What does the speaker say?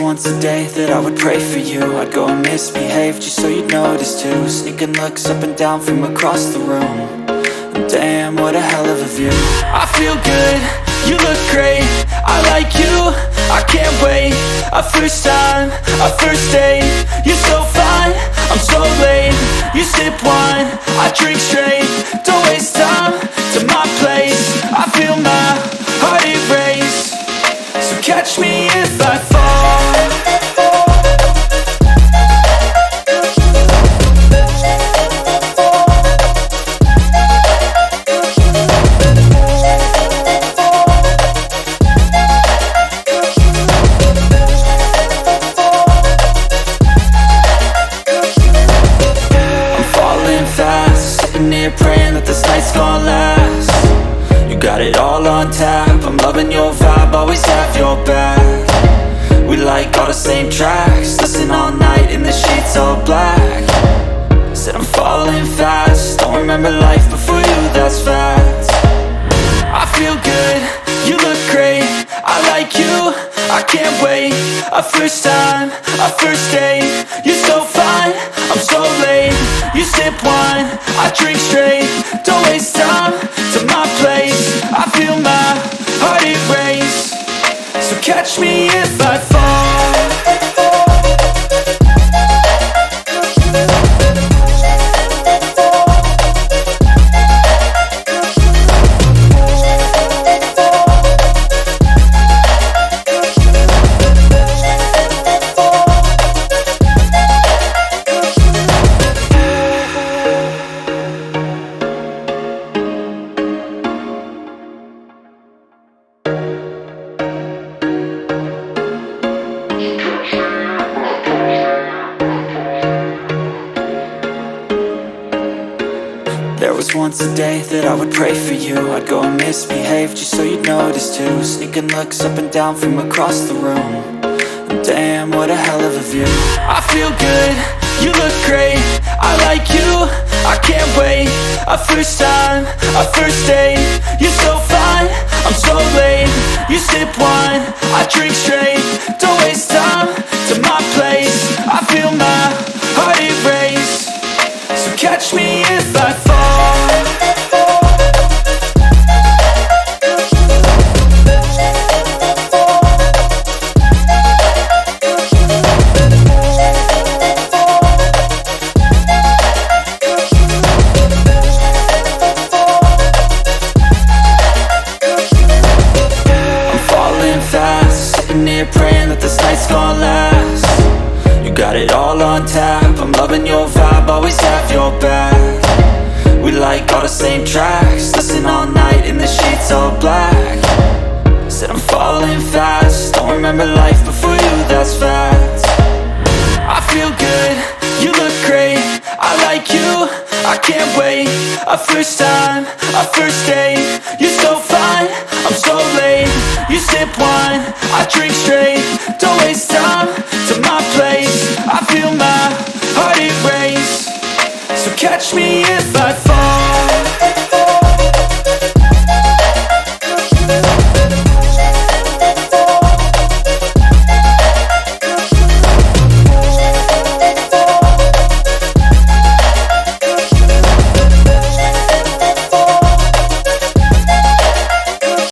was once a day that I would pray for you. I'd go and misbehave just so you'd notice too. Sneaking looks up and down from across the room. And damn, what a hell of a view. I feel good, you look great, I like you, I can't wait. A first time, a first date, you're so fine, I'm so late. You sip wine, I drink straight, don't waste time to my place. I feel my heart erase, so catch me if I fall. Praying that this night's gonna last. You got it all on tap, I'm loving your vibe, always have your back. We like all the same tracks, listen all night in the sheets all black. Said I'm falling fast, don't remember life before you, that's fact. I feel good, you look great, I like you, I can't wait. A first time, a first date, you're so fine, I'm so late. You sip wine, I drink straight, don't waste time to my place. I feel my heart erase, so catch me if I fall. There was once a day that I would pray for you. I'd go and misbehave just so you'd notice too. Sneaking looks up and down from across the room. And damn, what a hell of a view. I feel good, you look great, I like you, I can't wait. A first time, a first date, you're so fine, I'm so late. You sip wine, I drink straight, don't waste time to my place. I feel my heart erase, so catch me if I fall. Praying that this night's gonna last. You got it all on tap, I'm loving your vibe, always have your back. We like all the same tracks, listen all night in the sheets all black. Said I'm falling fast, don't remember life before you, that's fact. I feel good, you look great, I like you, I can't wait. A first time, a first date, you're so fine, I'm so late. You sip wine, I drink straight, don't waste time to my place. I feel my heart erase, so catch me if I fall.